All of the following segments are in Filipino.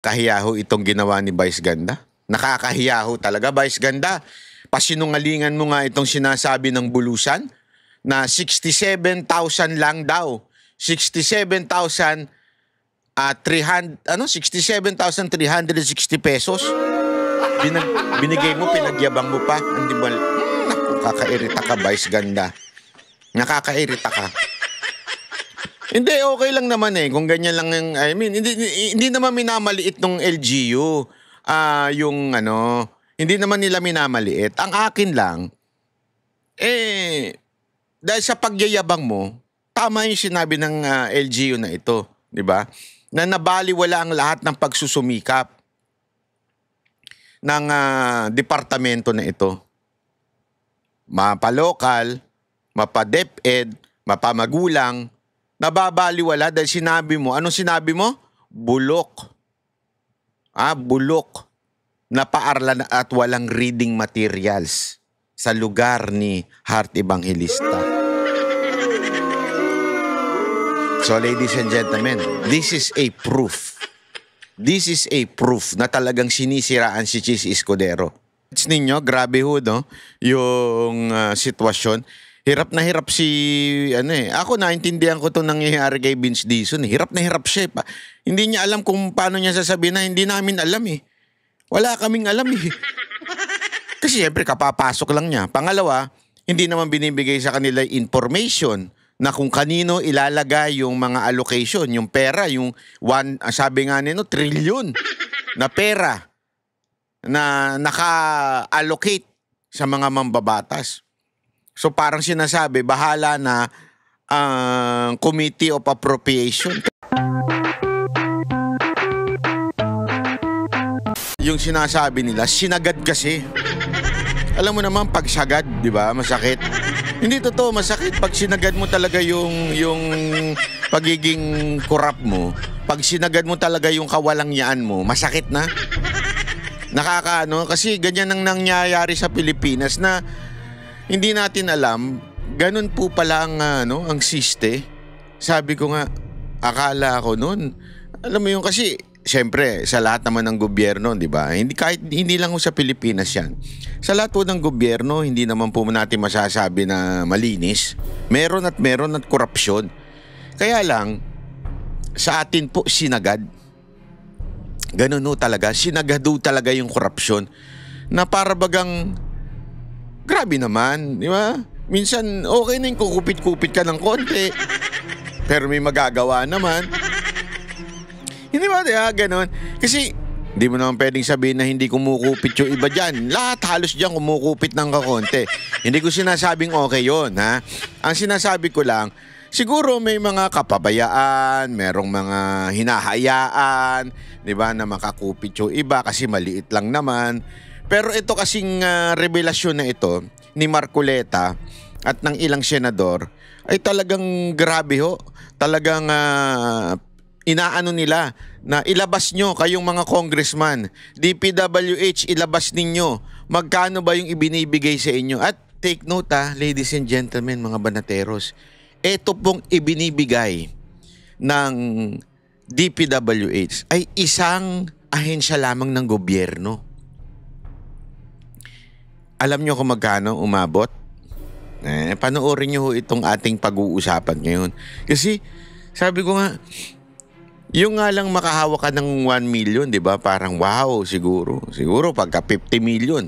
Kahiyaho itong ginawa ni Vice Ganda. Nakakahiyaho talaga, Vice Ganda. Pasinungalingan mo nga itong sinasabi ng Bulusan na 67,000 lang daw. 67,360 pesos. Binigay mo, pinagyabang mo pa. Hindi ba? Naku, kakairita ka, Vice Ganda. Nakakairita ka. Hindi, okay lang naman eh. Kung ganyan lang yung, I mean, hindi naman minamaliit ng LGU. Yung ano, hindi naman nila minamaliit. Ang akin lang, dahil sa pagyayabang mo, tama yung sinabi ng LGU na ito, di ba? Na nabaliwala ang lahat ng pagsusumikap ng departamento na ito. Mapalokal, mapa-DepEd, mapamagulang, nababaliwala dahil sinabi mo, anong sinabi mo? Bulok. Bulok na paaralan at walang reading materials sa lugar ni Heart Evangelista. So ladies and gentlemen, this is a proof. This is a proof na talagang sinisiraan si Chis Escudero. It's ninyo, grabe ho, no? Yung sitwasyon. Hirap na hirap si, ako naintindihan ko itong nangyayari kay Vince Dizon. Hirap na hirap siya. Hindi niya alam kung paano niya sasabihin na hindi namin alam eh. Wala kaming alam eh. Kasi siyempre kapapasok lang niya. Pangalawa, hindi naman binibigay sa kanila information na kung kanino ilalagay yung mga allocation, yung pera, yung sabi nga nino, trilyon na pera na naka-allocate sa mga mambabatas. So parang sinasabi, bahala na ang Committee of Appropriation. Yung sinasabi nila, sinagad kasi. Alam mo naman, pag sagad, di ba, masakit. Hindi totoo, masakit. Pag sinagad mo talaga yung pagiging corrupt mo, pag sinagad mo talaga yung kawalangyaan mo, masakit na. Kasi ganyan ang nangyayari sa Pilipinas na hindi natin alam, ganun po pala ang siste. Sabi ko nga, akala ko noon. Alam mo yung kasi, siyempre, sa lahat naman ng gobyerno, di ba? Hindi lang sa Pilipinas yan. Sa lahat po ng gobyerno, hindi naman po natin masasabi na malinis. Meron at korupsyon. Kaya lang, sa atin po, sinagad. Ganun ho talaga. Sinagado talaga yung korupsyon. Na para bagang grabe naman, di ba? Minsan, okay na yung kukupit-kupit ka ng konti. Pero may magagawa naman. Hindi ba, di ba? Ganon. Kasi, hindi mo naman pwedeng sabihin na hindi kumukupit yung iba dyan. Lahat halos dyan kumukupit ng kakonti. Hindi ko sinasabing okay yun, ha? Ang sinasabi ko lang, siguro may mga kapabayaan, merong mga hinahayaan, di ba, na makakupit yung iba kasi maliit lang naman. Pero ito kasing revelasyon na ito ni Marcoleta at ng ilang senador ay talagang grabe ho. Talagang inaano nila na ilabas nyo kayong mga congressman. DPWH, ilabas ninyo. Magkano ba yung ibinibigay sa inyo? At take note ladies and gentlemen, mga banateros. Ito pong ibinibigay ng DPWH ay isang ahensya lamang ng gobyerno. Alam nyo kung magkano umabot? Panoorin nyo itong ating pag-uusapan ngayon. Kasi sabi ko nga, yung nga lang makahawak ka ng 1 million, di ba? Parang wow, siguro. Siguro pagka 50 million,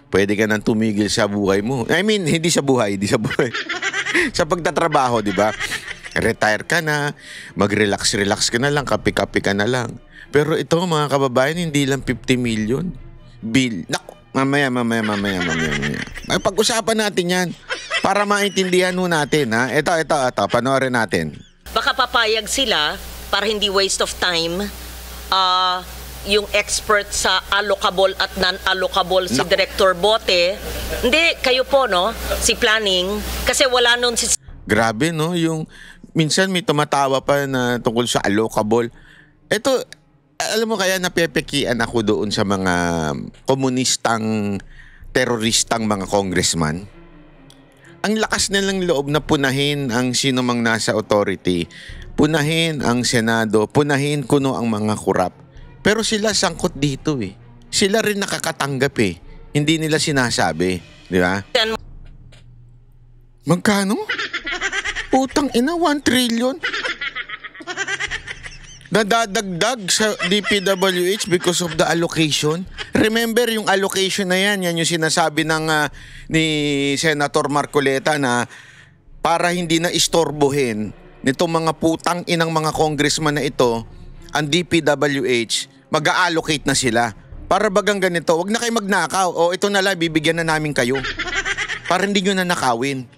pwede ka nang tumigil sa buhay mo. I mean, hindi sa buhay. Sa pagtatrabaho, di ba? Retire ka na, mag-relax ka na lang, kape-kape ka na lang. Pero ito mga kababayan, hindi lang 50 million. Bill. Naku, mamaya. Ay, pag-usapan natin yan para maintindihan mo natin, ha? Ito, panoorin natin. Baka papayag sila para hindi waste of time yung expert sa allocable at non-allocable si Director Bote. Hindi, kayo po, no? Si Planning. Kasi wala nun si... Grabe, no? Yung minsan may tumatawa pa na tungkol sa allocable. Ito, alam mo kaya napepekian ako doon sa mga komunistang, teroristang mga congressman. ang lakas nilang loob na punahin ang sino mang nasa authority, punahin ang Senado, punahin kuno ang mga kurap. Pero sila sangkot dito eh. Sila rin nakakatanggap eh. Hindi nila sinasabi. Di ba? Magkano? Utang ina, 1 trillion. Nadadagdag sa DPWH because of the allocation. Remember yung allocation na yan yung sinasabi ng ni Senator Marcoleta na para hindi na istorbohin nitong mga putang inang mga congressman na ito, ang DPWH, mag-a-allocate na sila. Para bagang ganito, wag na kayo magnakaw. O ito na lang, bibigyan na namin kayo. Para hindi nyo na nakawin.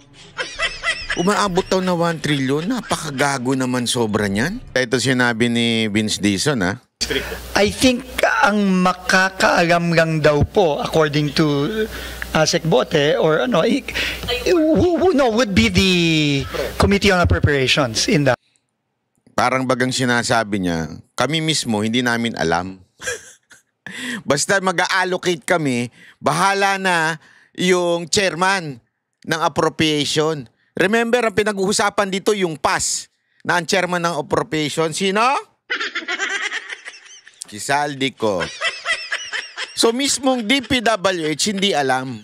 Umaabot daw na 1 trillion. Napakagago naman sobra niyan. Ito sinabi ni Vince Dizon, ha? I think ang makakaalam lang daw po, according to Sec Bote, or ano, would be the Committee on Appropriations in the... Parang bagang sinasabi niya, kami mismo hindi namin alam. Basta mag-a-allocate kami, bahala na yung chairman ng appropriation. Remember, ang pinag-uusapan dito yung PAS na ang chairman ng appropriation. Sino? Kisaldi ko. So mismong DPWH hindi alam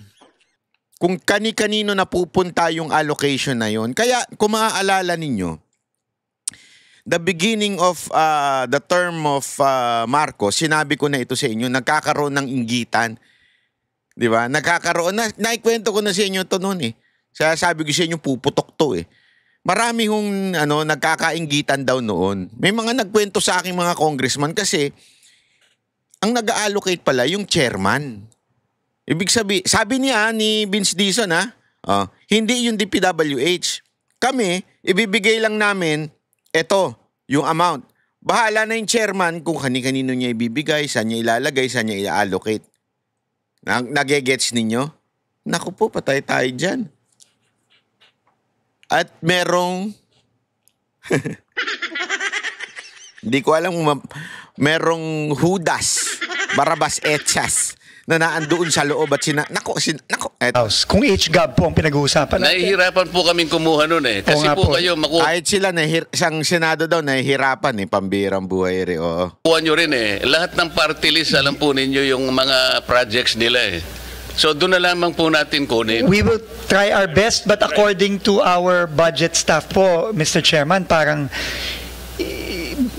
kung kani-kanino napupunta yung allocation na yon. Kaya kung maaalala ninyo, the beginning of the term of Marcos, sinabi ko na ito sa inyo, nagkakaroon ng inggitan. Di ba? Nagkakaroon na, naikwento ko na sa inyo ito noon eh. Kaya sabi ko sa inyo, puputok to eh. Marami hong nagkakainggitan daw noon. May mga nagkwento sa aking mga congressman kasi ang nag-allocate pala yung chairman. Ibig sabi niya ni Vince Dizon hindi yung DPWH. Kami, ibibigay lang namin ito, yung amount. Bahala na yung chairman kung kani-kanino niya ibibigay, saan niya ilalagay, saan niya i-allocate. Nagegets ninyo? Naku po, patay tayo dyan. At merong hindi ko alam kung merong Judas Barabas Echas na naandoon sa loob at nako Kung HGAB po ang pinag-uusapan natin. Nahihirapan po kaming kumuha nun eh. Kasi po kayo kahit sila isang Senado daw nahihirapan pambirang buhay rin. makuha nyo rin eh. Lahat ng party list, alam po ninyo yung mga projects nila eh. So doon na lamang po natin kunin. We will try our best, but according to our budget staff po, Mr. Chairman, parang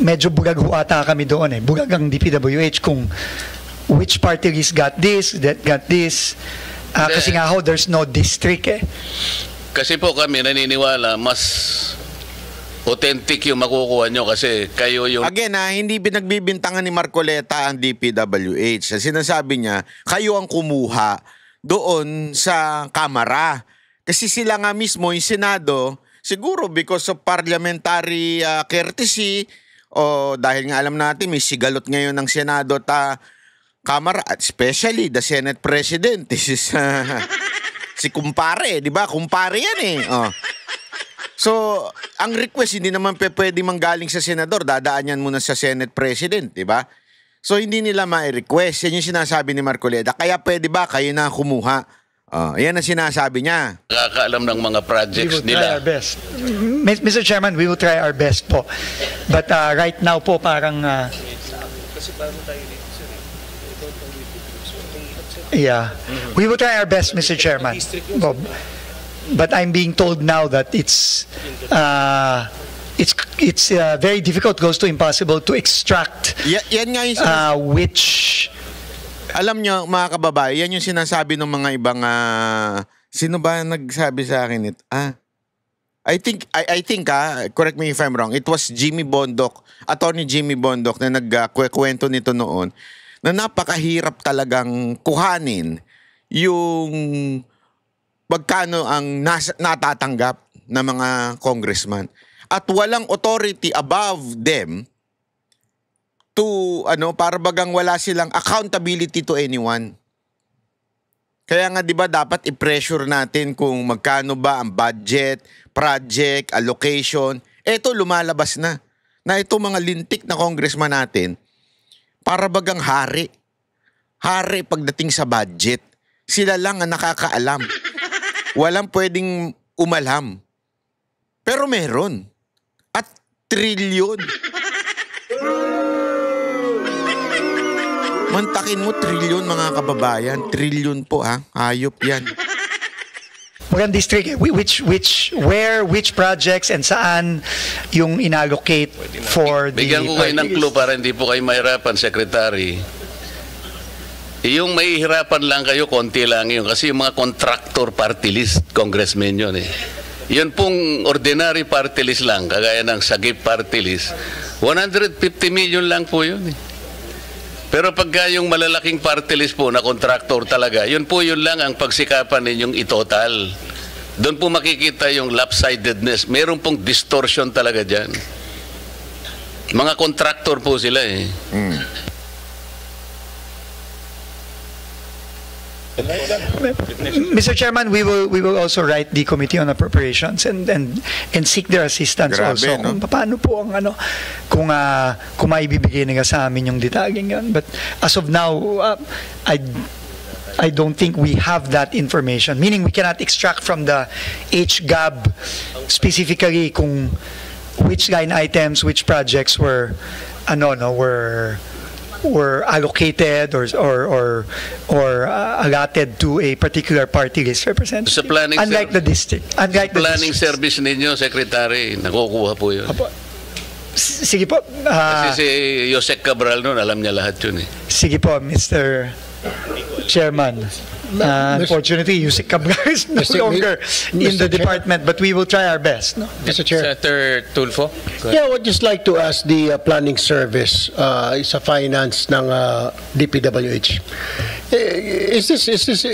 medyo bugag ata kami doon eh. Bugag ang DPWH kung which party list got this, that got this. Kasi nga ho, there's no district eh. Kasi po kami naniniwala, mas authentic yung makukuha nyo kasi kayo yung... Again hindi pinagbibintangan ni Marcoleta ang DPWH. Sinasabi niya, kayo ang kumuha doon sa Kamara. Kasi sila nga mismo, yung Senado, siguro because of parliamentary courtesy o dahil nga alam natin may sigalot ngayon ng Senado at Kamara, especially the Senate President. This is si kumpare, di ba? Kumpare yan eh. So, ang request hindi naman pwede manggaling sa senador, dadaan yan muna sa Senate President, di ba? So, hindi nila ma-request. Yan yung sinasabi ni Marcoleta. Kaya pwede ba kayo na kumuha? Yan ang sinasabi niya. Nakakaalam ng mga projects We will try nila. our best. Mr. Chairman, we will try our best po. But right now po parang... yeah. We will try our best, Mr. Chairman. But I'm being told now that it's very difficult, goes to impossible to extract Yan nga yung which... Alam nyo, mga kababae, yan yung sinasabi ng mga ibang... sino ba nagsabi sa akin ito? I think, correct me if I'm wrong, it was Jimmy Bondoc, Attorney Jimmy Bondoc na nagkwento nito noon, na napakahirap talagang kuhanin yung magkano ang natatanggap ng mga congressman. At walang authority above them to, para bagang wala silang accountability to anyone. Kaya nga 'di ba dapat i-pressure natin kung magkano ba ang budget, project, allocation. Ito lumalabas na ito mga lintik na congressman natin para bagang hari. Hari pagdating sa budget. Sila lang ang nakakaalam. walang pwedeng umalham. Pero meron. At trilyon. Mantakin mo, trilyon mga kababayan. Trilyon po ha. Hayop yan. Magandang district, which projects and saan yung inallocate for the... Bigyan ko kayo ng clue para hindi po kayo mahirapan, Secretary. Yung mahihirapan lang kayo, konti lang yun. Kasi yung mga contractor party list, congressmen yun eh. Yun pong ordinary party list lang, kagaya ng Sagip party list, 150 million lang po yun eh. Pero pagka yung malalaking party list po na contractor talaga, yun po yun lang ang pagsikapan ninyong itotal. Doon po makikita yung lopsidedness. Meron pong distortion talaga dyan. Mga contractor po sila eh. Mr. Chairman, we will also write the Committee on Appropriations and seek their assistance. Grabe, also. no? Kung paano po ang kung maibibigay nila sa amin yung detalye yan. But as of now, I don't think we have that information. Meaning we cannot extract from the HGAB specifically kung which line items, which projects were allocated or allotted to a particular party list representative. Sa planning unlike the district. Unlike the planning districts. service ninyo, Secretary, nakukuha po yun. Apo. Sige po. Kasi si Yosek Cabral noon, alam niya lahat yun eh. Sige po, Mr. Chairman. Unfortunately, Yusek Cabral is no longer in the department, but we will try our best. No? Mr. Chair. Senator Tulfo? Yeah, I would just like to ask the planning service sa finance ng DPWH.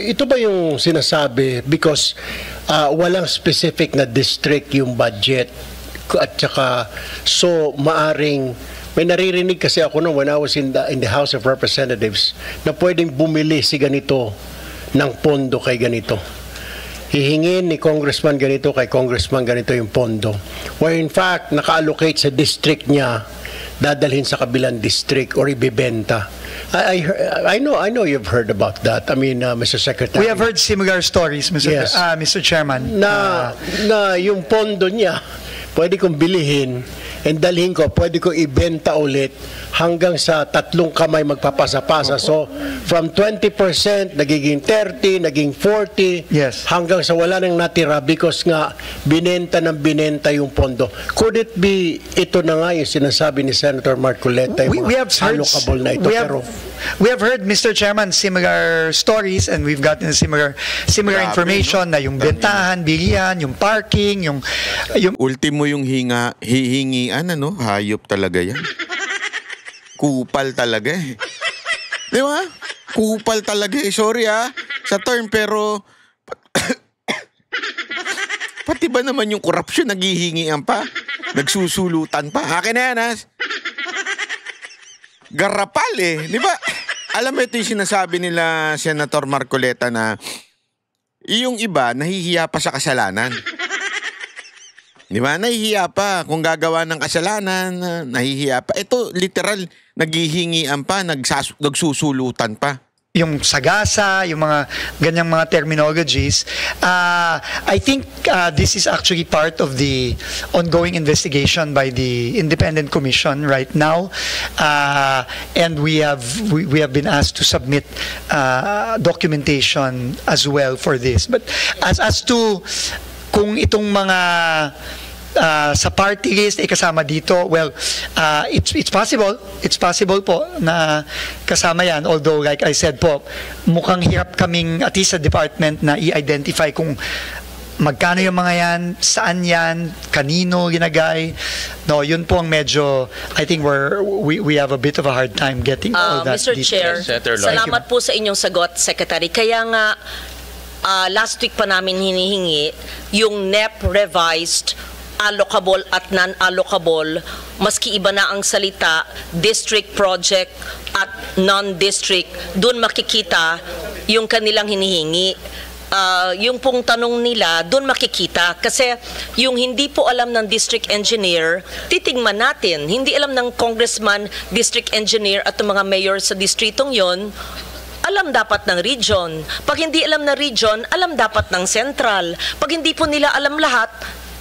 Ito ba yung sinasabi because walang specific na district yung budget at saka so maaring may naririnig kasi ako nung when I was in the House of Representatives na pwedeng bumili si ganito ng pondo kay ganito. Hihingin ni congressman ganito kay congressman ganito yung pondo. Where in fact, naka-allocate sa district niya, dadalhin sa kabilang district or ibibenta. I know you've heard about that. I mean, Mr. Secretary. We have heard similar stories, Mr. Chairman. Na yung pondo niya, pwede kong bilihin and dalhin ko, pwede ko ibenta ulit hanggang sa 3 kamay magpapasa-pasa. So, from 20%, nagiging 30, naging 40, yes, hanggang sa wala nang natira because nga binenta yung pondo. Could it be, ito na nga yung sinasabi ni Senator Marcoleta, yung allocable na ito. We have heard, Mr. Chairman, similar stories and we've gotten similar information na yung bentahan, bilihan, yung parking, yung Ultimo yung hihingian, hayop talaga yan. Kupal talaga eh. Di ba? Kupal talaga eh. Sorry sa term, pero pati ba naman yung korupsyon naghihingian pa? Nagsusulutan pa? Akin na yan Garapal eh. Di ba? Alam mo ito yung sinasabi nila Senator Marcoleta na yung iba nahihiya pa sa kasalanan. Di ba? Nahihiya pa. Kung gagawa ng kasalanan, nahihiya pa. Ito, literal, naghihingian pa, nagsusulutan pa. Yung sagasa, yung mga ganyang mga terminologies. I think this is actually part of the ongoing investigation by the Independent Commission right now. And we have been asked to submit documentation as well for this. But as to kung itong mga sa party list ay kasama dito, well, it's possible po na kasama yan, although like I said po, mukhang hirap kaming at least sa department na i-identify kung magkano yung mga yan, saan yan, kanino ginagay. No, yun po ang medyo, I think we have a bit of a hard time getting all that Mr. Chair, salamat po sa inyong sagot, Secretary. Kaya nga last week pa namin hinihingi yung NEP revised allocable at non-allocable, maski iba na ang salita, district project at non-district, doon makikita yung kanilang hinihingi. Yung pong tanong nila, doon makikita. Kasi yung hindi po alam ng district engineer, titingnan natin. Hindi alam ng congressman, district engineer at mga mayor sa distritong yon, alam dapat ng region. Pag hindi alam ng region, alam dapat ng central. Pag hindi po nila alam lahat,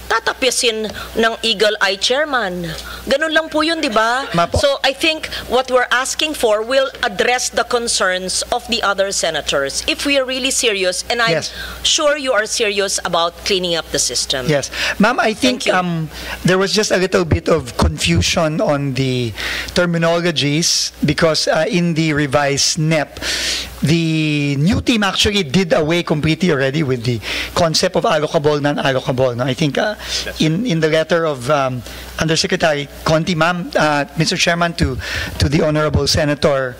tatapisin ng Eagle Eye Chairman. Ganun lang po yun, di ba? Mapo. So I think what we're asking for will address the concerns of the other senators. If we are really serious, and I'm Yes. sure you are serious about cleaning up the system. Yes. Ma'am, I think Thank you. there was just a little bit of confusion on the terminologies because in the revised NEP, the new team actually did away completely already with the concept of allocable, non-allocable. No? I think in the letter of Undersecretary Conti, ma'am, Mr. Chairman, to the Honorable Senator,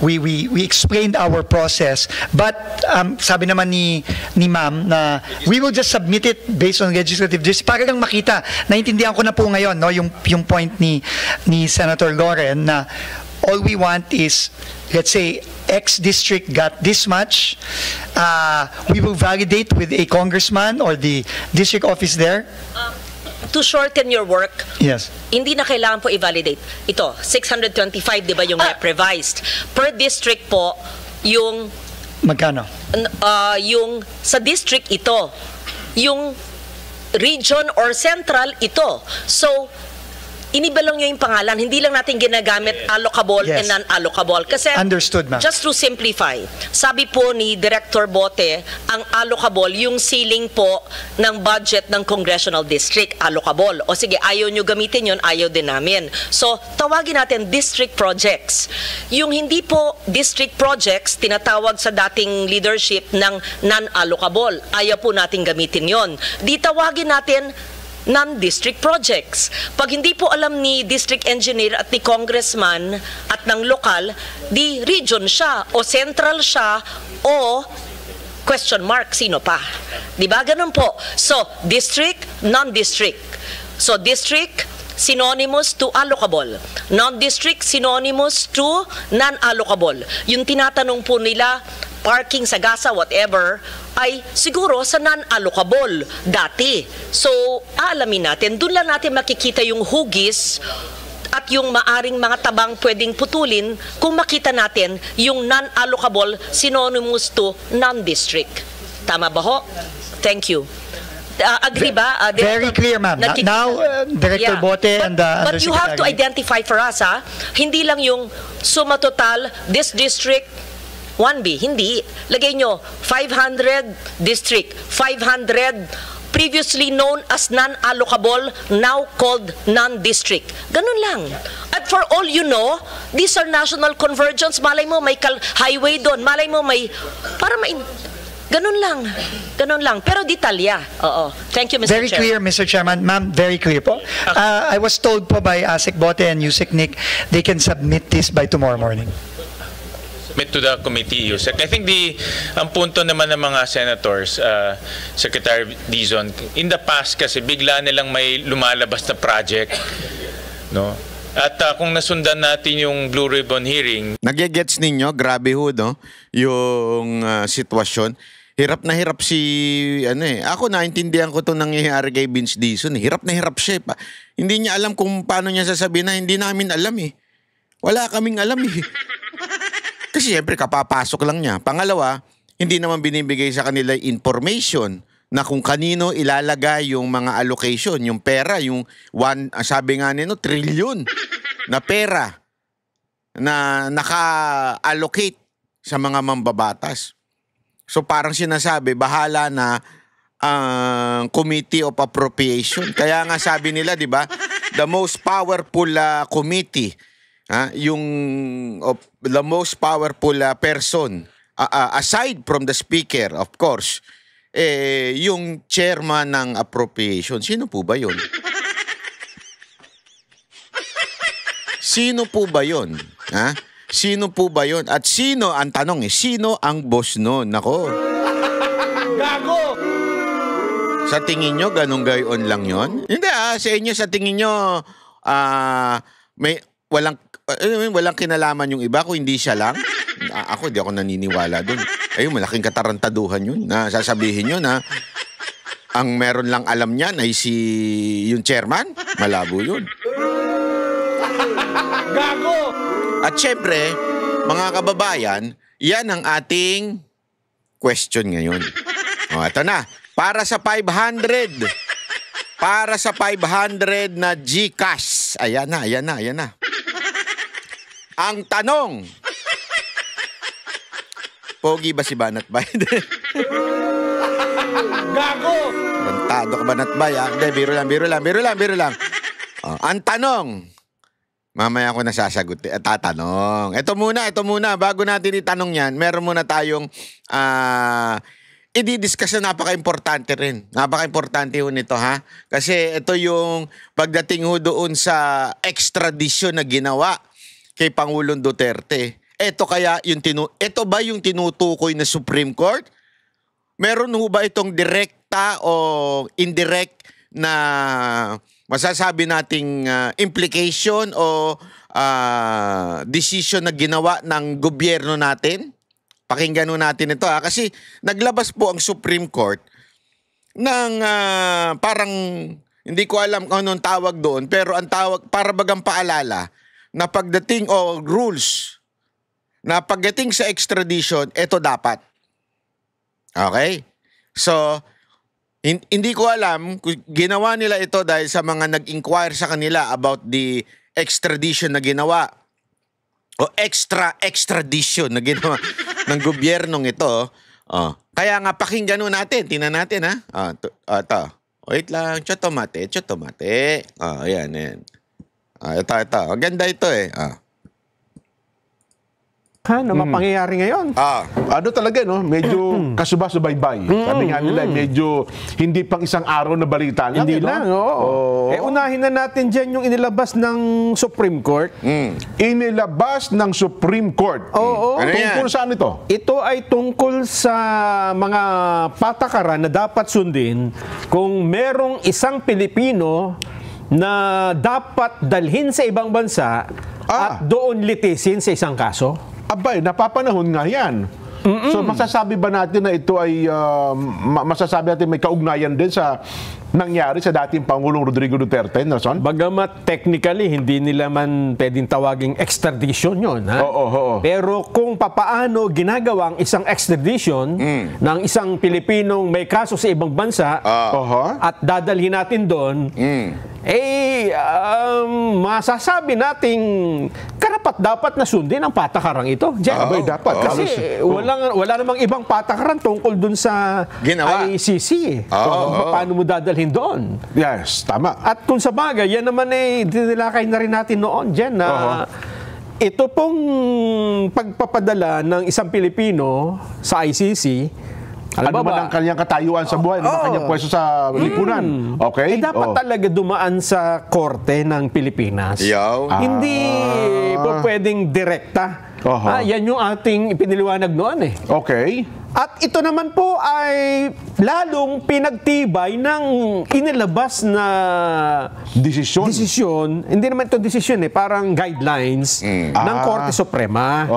we explained our process, but sabi naman ni ma'am na we will just submit it based on legislative justice para lang makita. Naintindihan ko na po ngayon, no, yung point ni Senator Loren na all we want is, let's say, X district got this much. We will validate with a congressman or the district office there. To shorten your work, Yes. hindi na kailangan po i-validate. Ito, 625, di ba yung revised? Per district po, yung Magkano? yung sa district ito, yung region or central ito. So, iniba lang yung pangalan, hindi lang natin ginagamit allocable Yes. and non-allocable. Kasi, Understood, ma'am. just to simplify, sabi po ni Director Bote, ang allocable, yung ceiling po ng budget ng congressional district, allocable. O sige, ayaw nyo gamitin yun, ayaw din namin. So, tawagin natin district projects. Yung hindi po district projects, tinatawag sa dating leadership ng non-allocable. Ayaw po natin gamitin yon. Di tawagin natin non-district projects. Pag hindi po alam ni district engineer at ni congressman at ng lokal, di region siya o central siya o question mark, sino pa? Di ba? Ganun po. So, district, non-district. So, district, synonymous to allocable. Non-district, synonymous to non-allocable. Yung tinatanong po nila, parking, sagasa, whatever, ay siguro sa non-allocable dati. So, aalamin natin, doon lang natin makikita yung hugis at yung maaring mga tabang pwedeng putulin kung makita natin yung non-allocable synonymous to non-district. Tama ba ho? Thank you. Agree ba? Very clear, ma'am. Now, Director Bote and the But you have to Undersecretary. identify for us, hindi lang yung suma total, this district, 1B, hindi. Lagay nyo, 500 district, 500 previously known as non-allocable, now called non-district. Ganun lang. At for all you know, these are national convergence. Malay mo may highway doon. Malay mo may, para may, ganun lang. Ganun lang. Pero detalya. Oo. Thank you, Mr. Very Chair. clear, Mr. Chairman. Ma'am, very clear po. I was told po by ASEC Bote and Yusek Nick, they can submit this by tomorrow morning. Submit to the committee, Yusek. I think ang punto naman ng mga senators, Secretary Dizon, in the past kasi bigla nilang may lumalabas na project, no? At kung nasundan natin yung Blue Ribbon hearing, Nagigets ninyo, grabe ho, no? Yung sitwasyon. Hirap na hirap si, ako naintindihan ko itong nangyayari kay Vince Dizon. Hirap na hirap siya. Hindi niya alam kung paano niya sasabihin na hindi namin alam eh. Wala kaming alam eh. Kasi siyempre kapapasok lang niya. Pangalawa, hindi naman binibigay sa kanila information na kung kanino ilalagay yung mga allocation, yung pera, yung sabi nga nino, trilyon na pera na naka-allocate sa mga mambabatas. So parang sinasabi, bahala na ang Committee of Appropriation. Kaya nga sabi nila, di ba, the most powerful committee, the most powerful person, aside from the speaker, of course, yung chairman ng appropriation. Sino po ba yun? Sino po ba yun? Ha? Sino po ba yun? At sino, ang tanong sino ang boss nun? Nako. Gago! Sa tingin nyo, ganun gayon lang yon? Hindi sa inyo, sa tingin nyo, may walang kinalaman yung iba kung hindi siya lang. Ako, di ako naniniwala dun. Ayun, malaking katarantaduhan yun na sasabihin nyo na ang meron lang alam niyan ay yung chairman. Malabo yun. Gago! At syempre, mga kababayan, yan ang ating question ngayon. O, ito na. Para sa 500 na GCash. Ayan na. Ang tanong, pogi ba si Banat Bay? Gago! Bantado ka Banat Bay? Hindi, biro lang. Oh, ang tanong, mamaya ko nasasagot. Tatanong. Ito muna. Bago natin itanong yan, meron muna tayong i-discuss na napaka-importante rin. Napaka-importante ho nito, ha? Kasi ito yung pagdating ho doon sa extradition na ginawa kay Pangulong Duterte. Ito ba yung tinutukoy na Supreme Court? Meron ho ba itong direkta o indirect na masasabi nating implication o decision na ginawa ng gobyerno natin? Pakinggan natin ito, ha? Kasi naglabas po ang Supreme Court ng parang, hindi ko alam kung anong tawag doon, pero ang tawag, para bagang paalala, na pagdating rules, na pagdating sa extradition, ito dapat. Okay? So, hindi ko alam kung ginawa nila ito dahil sa mga nag-inquire sa kanila about the extradition na ginawa o extradition na ginawa ng gobyernong ito. Kaya nga pakinggan natin. Tingnan natin, ha? Ito. Wait lang. Chotomate. Ayan. Ito. Maganda ito eh. Na mapangyayari ngayon. Ano talaga, no? Medyo kasuba-subaybay. Sabi nga nila, medyo hindi pang isang araw na balita lang. Hindi lang, oo. Unahin na natin dyan yung inilabas ng Supreme Court. Inilabas ng Supreme Court. Oo. Ano Tungkol yan? saan ito? Ito ay tungkol sa mga patakaran na dapat sundin kung merong isang Pilipino na dapat dalhin sa ibang bansa at doon litisin sa isang kaso. Abay, napapanahon nga yan. So masasabi ba natin na ito ay masasabi natin may kaugnayan din sa nangyari sa dating Pangulong Rodrigo Duterte, Nelson? Bagamat technically hindi nila man pwedeng tawaging extradition yun, ha? Oo. Pero kung papaano ginagawang isang extradition ng isang Pilipinong may kaso sa ibang bansa at dadalhin natin doon, masasabi nating karapat-dapat na sundin ang patakarang ito. Abay, dapat. Kasi wala namang ibang patakaran tungkol dun sa Ginawa. ICC. Paano mo dadalhin doon? Yes, tama. At kung sa bagay, yan naman dinilakay na rin natin noon dyan na ito pong pagpapadala ng isang Pilipino sa ICC, Ano man ang kanyang katayuan sa buhay, ano ang kanyang pwesto sa lipunan. Okay? dapat talaga dumaan sa korte ng Pilipinas. Hindi po pwedeng direkta. Yan yung ating ipiniliwanag noon eh. Okay. At ito naman po ay lalong pinagtibay ng inilabas na desisyon. Hindi naman ito desisyon eh, parang guidelines ng Korte Suprema.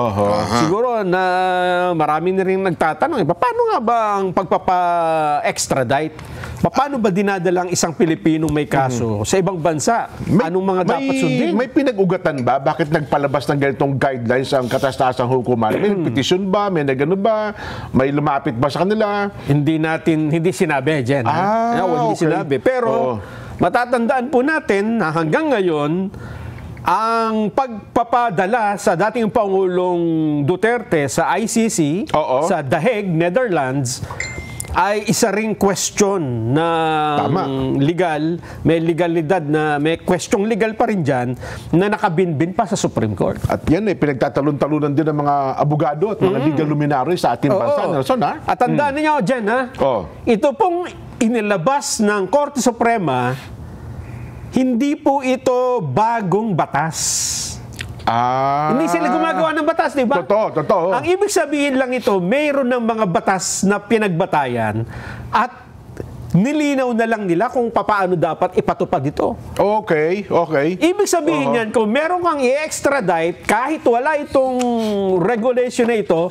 Siguro na marami na rin nagtatanong, paano nga ba ang pagpapa-extradite? Paano ba dinadala ang isang Pilipinong may kaso sa ibang bansa? Anong mga dapat sundin? May pinag-ugatan ba? Bakit nagpalabas ng ganitong guidelines ang katas-tasang hukuman? May petition ba? May nagano ba? May lumapit ba sa kanila? Hindi sinabi, Jen. Hindi sinabi. Pero matatandaan po natin na hanggang ngayon, ang pagpapadala sa dating Pangulong Duterte sa ICC, sa The Hague, Netherlands, ay isa ring question na legal, may legalidad na, may question legal pa rin dyan na nakabinbin pa sa Supreme Court. At yan pinagtatalon-talunan din ng mga abogado at mga legal luminaries sa ating bansa, Nelson, ha? At tandaan niyo dyan, ha? Ito pong inilabas ng Korte Suprema, hindi po ito bagong batas. Hindi sila gumagawa ng batas, di ba? Totoo. Ang ibig sabihin lang ito, mayroon ng mga batas na pinagbatayan at nilinaw na lang nila kung paano dapat ipatupad ito. Okay. Ibig sabihin yan, kung meron kang i-extradite, kahit wala itong regulation na ito,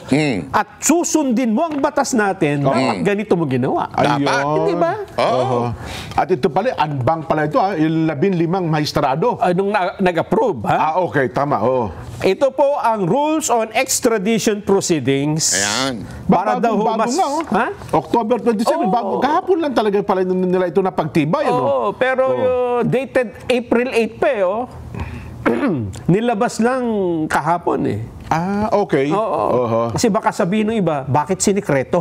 at susundin mo ang batas natin, dapat ganito mo ginawa. Dapat. Hindi ba? At ito pala, anbang pala ito, yung 15 maestrado. Nung nag-approve, ha? Okay, tama. Ito po ang rules on extradition proceedings. Ayan. Para daw Bago mas... nga, oh. Ha? October 27, bago. Kahapon lang talaga pala nila ito napagtibay. Oo, pero dated April 8 pa oh. Nilabas lang kahapon eh. Ah, okay. Oo. Kasi baka sabihin ng iba, bakit sinikreto?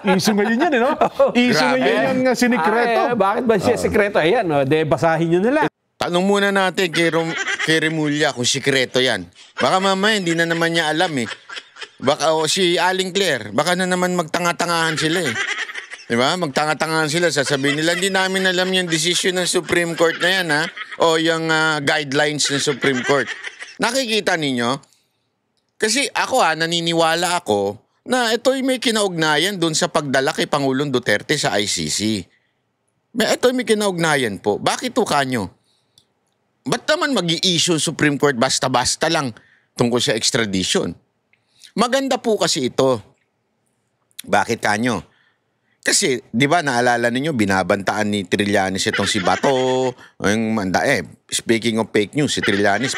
Issue ngayon yan, no? Issue ngayon yung sinikreto. Bakit ba siya sikreto? Ayan, basahin nyo nila. Tanong muna natin kay Remulla kung sikreto yan. Baka mamaya hindi na naman niya alam eh. Baka si Aling Claire, baka na naman magtanga-tangahan sila eh. Diba? Magtanga-tangahan sila. Sasabihin nila, hindi namin alam yung decision ng Supreme Court na yan ha. O yung guidelines ng Supreme Court. Nakikita ninyo? Kasi ako naniniwala ako na ito'y may kinaugnayan dun sa pagdala kay Pangulong Duterte sa ICC. Ito'y may kinaugnayan po. Bakit to kanyo? Ba't naman mag-i-issue Supreme Court basta-basta lang tungkol sa extradition? Maganda po kasi ito. Bakit kanyo? Kasi, di ba, naalala ninyo, binabantaan ni Trillanes itong si Bato. Speaking of fake news, si Trillanes,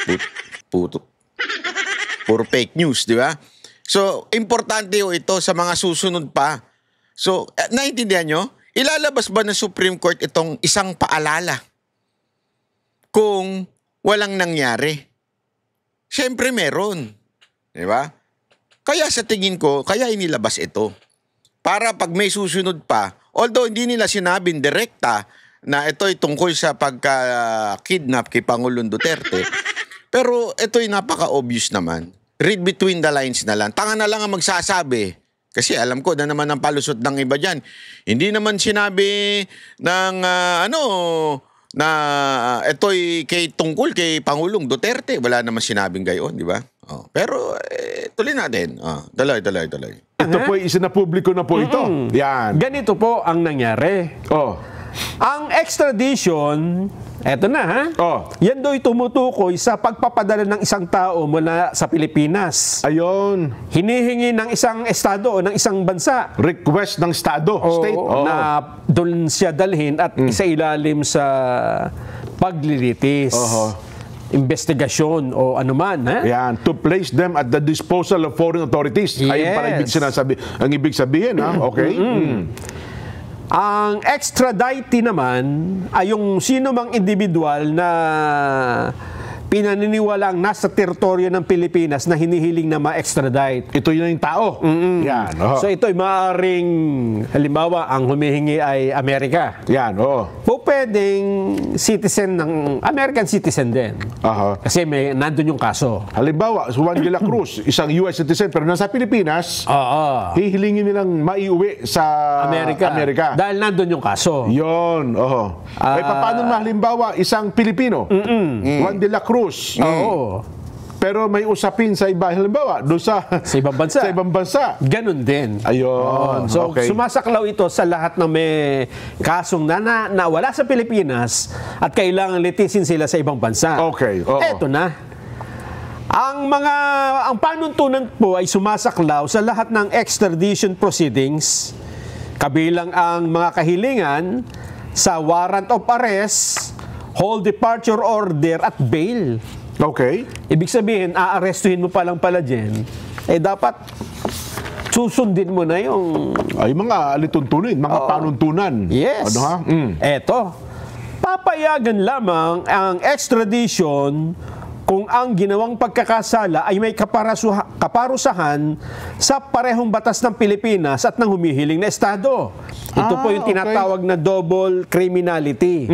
puro fake news, di ba? So, importante ito sa mga susunod pa. So, naiintindihan nyo? Ilalabas ba ng Supreme Court itong isang paalala kung walang nangyari? Siyempre meron. Di ba? Kaya sa tingin ko, kaya inilabas ito. Para pag may susunod pa, although hindi nila sinabing direkta na ito'y tungkol sa pagka-kidnap kay Pangulong Duterte, pero ito'y napaka-obvious naman. Read between the lines na lang. Tanga na lang ang magsasabi. Kasi alam ko na naman ang palusot ng iba dyan. Hindi naman sinabi ng na ito'y tungkol kay Pangulong Duterte. Wala naman sinabing gayon, di ba? Pero tuloy natin. Tuloy. Ito po isinapubliko na po ito. Yan. Ganito po ang nangyari. Ang extradition, eto na ha. Yan do'y tumutukoy sa pagpapadala ng isang tao mula sa Pilipinas. Ayun. Hinihingi ng isang estado o ng isang bansa. Request ng estado, state. Na doon siya dalhin at isailalim sa paglilitis. Investigasyon o anuman. Yan, to place them at the disposal of foreign authorities. Yes. Ayun pala ang ibig sabihin, ha? Okay? Ang extradite naman ay yung sino mang individual na pinaniniwalang nasa teritoryo ng Pilipinas na hinihiling na ma-extradite. Ito yun yung tao. Yan. So ito'y maaaring, halimbawa, ang humihingi ay Amerika. Yan, O pwedeng citizen ng American citizen din. Kasi nandun yung kaso. Halimbawa, Juan de la Cruz, isang US citizen pero nasa Pilipinas, hihilingin nilang maiuwi sa Amerika. Dahil nandun yung kaso. Yun. Paano na halimbawa, isang Pilipino, Juan de la Cruz, pero may usapin sa iba, halimbawa, doon sa ibang bansa. Sa ibang bansa. Ganun din. Ayun. So, sumasaklaw ito sa lahat ng may kasong nawala sa Pilipinas at kailangan litisin sila sa ibang bansa. Eto na. Ang panuntunan po ay sumasaklaw sa lahat ng extradition proceedings, kabilang ang mga kahilingan sa warrant of arrest, hold departure order at bail. Ibig sabihin, aarestuhin mo pa lang pala dyan, dapat susundin mo na yung... Ay, mga alituntunin, mga panuntunan. Yes. Eto, papayagan lamang ang extradition kung ang ginawang pagkakasala ay may kaparusahan sa parehong batas ng Pilipinas at ng humihiling na estado. Ito po yung tinatawag na double criminality.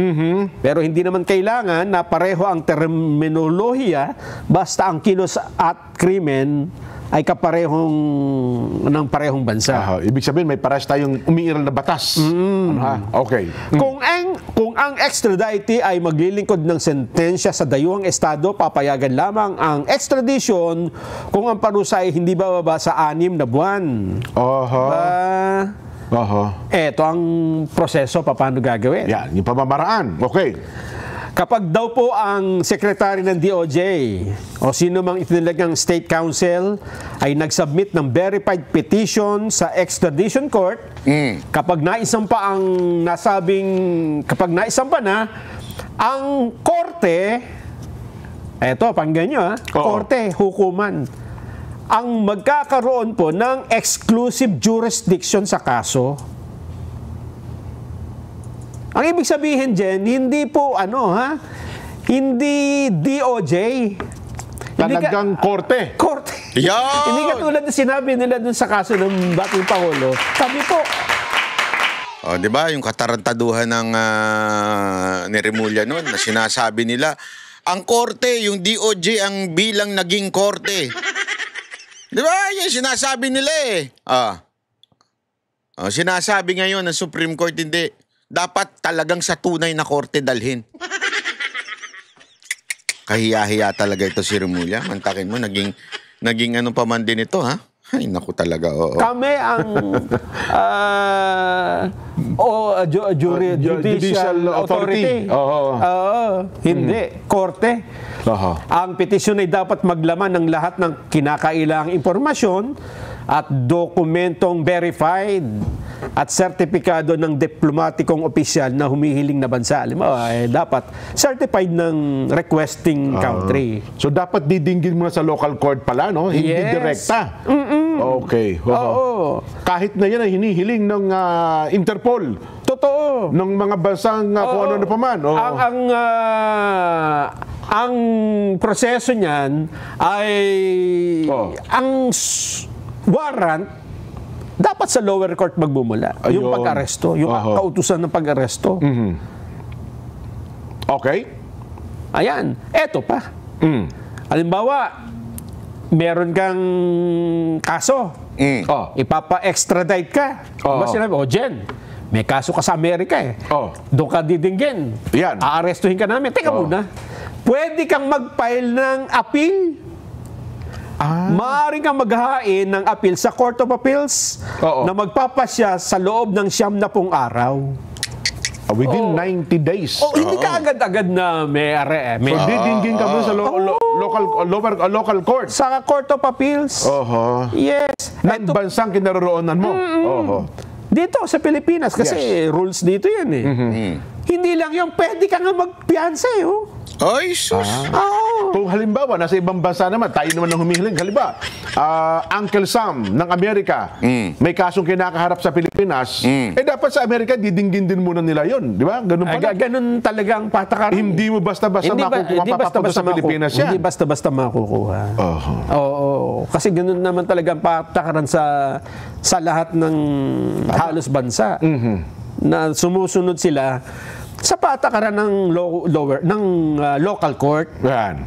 Pero hindi naman kailangan na pareho ang terminolohiya, basta ang kilos at krimen ay ng parehong bansa. Ibig sabihin, may parehas tayong umiiral na batas. Kung ang extradite ay maglilingkod ng sentensya sa dayuhang estado, papayagan lamang ang extradition kung ang parusa ay hindi bababa sa 6 na buwan. Eto ang proseso, paano gagawin? Yan, yung pamamaraan. Kapag daw po ang sekretary ng DOJ o sino mang itinilagang State Counsel ay nagsubmit ng verified petition sa extradition court, kapag naisampa na, ang korte Eto, pakinggan nyo ha. Korte, hukuman. Ang magkakaroon po ng exclusive jurisdiction sa kaso. Ang ibig sabihin dyan, hindi po hindi DOJ. Talagang korte. Korte. Yan! Hindi katulad na sinabi nila dun sa kaso ng dating Pangulo. Kami po. O, di ba, yung katarantaduhan ng ni Remulla noon na sinasabi nila, ang korte, yung DOJ ang bilang naging korte. Di ba, yung sinasabi nila sinasabi ngayon ng Supreme Court, hindi. Dapat talagang sa tunay na korte dalhin. Kahiya-hiya talaga ito si Remulla. Mantakin mo, naging ano pa man din ito, ha? Ay, naku talaga, oo. Kami ang judicial authority. Hindi. Korte. Ang petisyon ay dapat maglaman ng lahat ng kinakailangang impormasyon at dokumentong verified at sertipikado ng diplomatikong opisyal na humihiling na bansa. Dapat certified ng requesting country. So dapat didinggin mo na sa local court pala, no? Hindi direkta. Okay. Kahit na yan ay hinihiling ng Interpol. Totoo. Ng mga bansang kung ano pa man. Ang proseso niyan ay ang warrant dapat sa lower court magbumula. Ayun. Yung pag-aresto, yung kautusan ng pag-aresto. Okay. Ayan, eto pa. Halimbawa, meron kang kaso. Ipapa-extradite ka. Diba sinabi, Jen, may kaso ka sa Amerika doon ka didinggin. Yan. Aarestuhin ka namin. Teka muna. Pwede kang mag-file ng appeal. Maaaring kang maghain ng appeal sa Court of Appeals na magpapasya sa loob ng 90 araw. Within 90 days. Hindi ka agad-agad na may didinggin ka mo sa local court. sa Court of Appeals. Yes. Ng bansang kinaroroonan mo. Dito sa Pilipinas kasi rules dito yan Hindi lang yung pwede ka nga magpiyansa Ay, sus. Kung halimbawa, nasa ibang bansa naman, tayo naman ang humihiling. Halimbawa, Uncle Sam ng Amerika, may kasong kinakaharap sa Pilipinas, dapat sa Amerika, didinggin din muna nila yun. Di ba? Ganun pala. Ganun talaga ang patakaran. Hindi mo basta-basta makukuha sa Pilipinas yan. Hindi basta-basta makukuha. Kasi ganun naman talaga ang patakaran sa lahat ng halos bansa. Na sumusunod sila sa patakaran ng local court. Yan.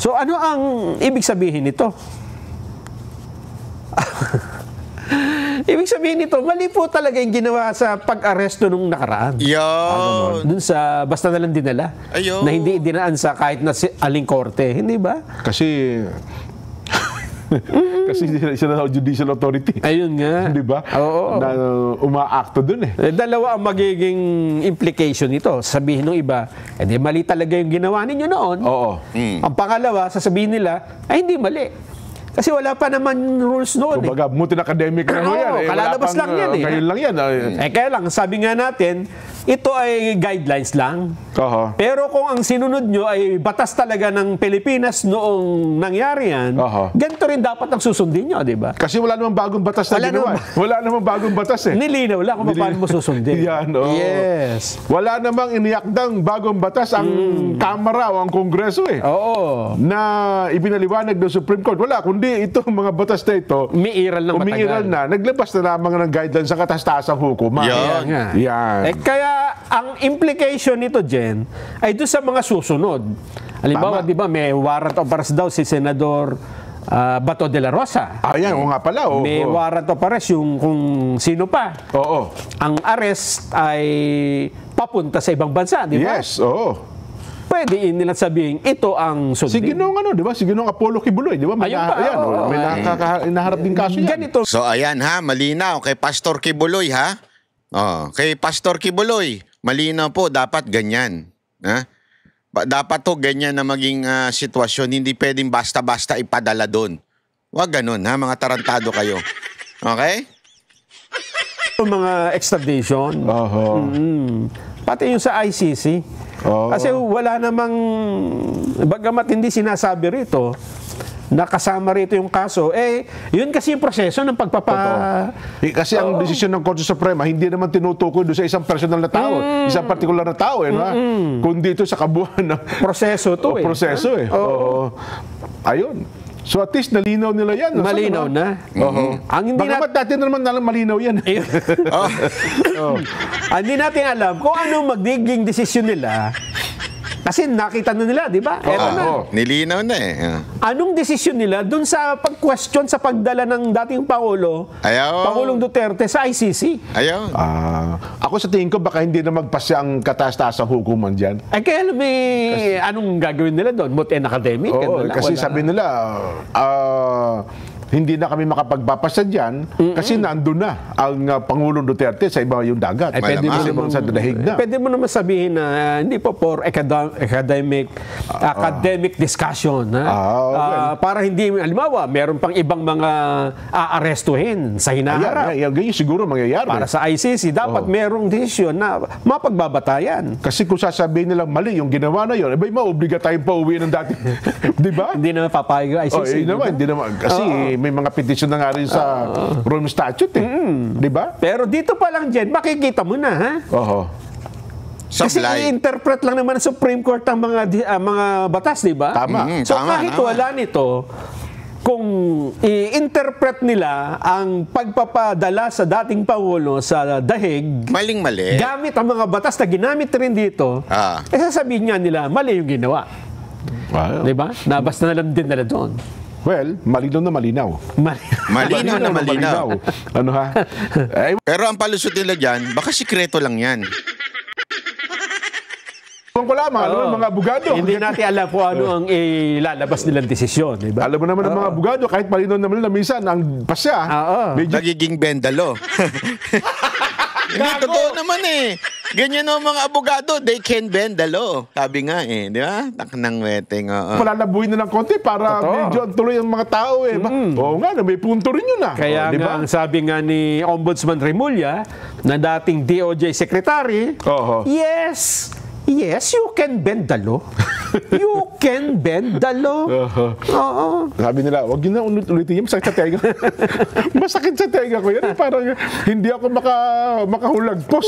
So ano ang ibig sabihin nito? Ibig sabihin nito, mali po talaga yung ginawa sa pag-aresto nung nakaraan. Dun sa basta na lang dinala. Na hindi dinaan sa kahit na aling korte. Hindi ba? Kasi sila na judicial authority. Ayun nga. Di ba? Na umaakto dun Dalawa ang magiging implication nito. Sabihin ng iba, mali talaga yung ginawa ninyo noon. Ang pangalawa, sasabihin nila, ay hindi mali. Kasi wala pa naman rules noon. Kumbaga, mutin academic na yan. Kalalabas lang yan Ngayon lang yan. Kaya lang, sabi nga natin, ito ay guidelines lang. Pero kung ang sinunod nyo ay batas talaga ng Pilipinas noong nangyari yan, ganito rin dapat ang susundin nyo, di ba? Kasi wala namang bagong batas na ginawa. Wala namang bagong batas Nilinaw lang kung paano mo susundin. Yan, Yes. Wala namang iniakdang bagong batas ang Kamara o ang Kongreso na ibinaliwanag ng Supreme Court. Wala, kundi itong mga batas na ito, umiiral na, naglabas na lamang ng guidelines sa katastasang hukuman. Yan. Kaya ang implication nito, Jen, ay doon sa mga susunod. Halimbawa, di ba, may warrant of arrest daw si Senador Bato de la Rosa. Yan, nga pala. May warrant of arrest yung kung sino pa. Ang arrest ay papunta sa ibang bansa, di ba? Yes, Pwede nilang sabihin, ito ang sundin. Si Ginong di ba? Si Ginong Apollo Kibuloy, di ba? May naharap din kaso yan. Ganito. So ayan malinaw kay Pastor Kibuloy kay Pastor Kibuloy, malinaw po, dapat ganyan. Dapat to ganyan na maging sitwasyon, hindi pwedeng basta-basta ipadala doon. Wag ganun mga tarantado kayo. Okay? Mga extradition. Pati yung sa ICC. Kasi wala namang, bagamat hindi sinasabi rito, nakasama rito yung kaso, yun kasi yung proseso ng kasi ang desisyon ng Korte Suprema, hindi naman tinutukoy doon sa isang personal na tao, isang particular na tao, kundi ito sa kabuuan ng proseso to. Proseso ayun. So at least nalinaw nila yan. Malinaw na. Ang hindi natin naman malinaw yan. Hindi natin alam kung anong magiging desisyon nila. Kasi nakita na nila, di ba? Eto na. Nilinaw na Anong desisyon nila dun sa pag-question sa pagdala ng dating Pangulo, Pangulong Duterte sa ICC? Ako sa tingin ko baka hindi na magpasya ang kataas-taas ang hukuman dyan. Kaya anong gagawin nila doon? Moot-en academic? Kasi sabi nila, hindi na kami makapagpapasa dyan kasi nandun na ang Pangulong Duterte sa iba yung dagat. Pwede mo naman sa dahig na. Pwede mo naman sabihin na hindi po for academic discussion. Para hindi, halimbawa, meron pang ibang mga aarestuhin sa hinaharap. Ganyan siguro mangyayari. Para sa ICC, dapat merong desisyon na mapagbabatayan. Kasi kung sasabihin nilang mali yung ginawa na yun, maobliga tayong pauwi ng dati. Di ba? Hindi naman papayag yung ICC. Hindi naman. Kasi may mga petisyon na nga rin sa Rome Statute di ba? Pero dito pa lang dyan, makikita mo na, ha? Kasi i-interpret lang naman ng Supreme Court ang mga batas, di ba? Tama. So kahit wala nito, kung i-interpret nila ang pagpapadala sa dating Pangulo sa dahig, maling-mali, gamit ang mga batas na ginamit rin dito, sasabihin nga nila, mali yung ginawa. Di ba? Nabasta na lang din nila doon. Well, malinaw na malinaw. Malinaw na malinaw. Ano ha? Pero ang palusot nila dyan, baka sikreto lang yan. Ko lamang, mga abogado. Hindi natin alam kung ano ang ilalabas nilang desisyon. Diba? Alam mo naman ng mga abogado, kahit malinaw naman na minsan, ang pasya, nagiging bendalo. Hindi, totoo naman Ganyan ang mga abogado, they can bend the law. Sabi nga di ba? Taknang weteng. Palalabuhin na ng konti para medyo tuloy ang mga tao Oo nga, may punto rin yun Kaya nga, ang sabi nga ni Ombudsman Remulla, na dating DOJ Secretary, Yes, you can bend the law. You can bend the law. Sabi nila, wag yun na ulitin yan. Masakit sa tenga. Masakit sa tenga ko yan. Parang hindi ako makahulagpos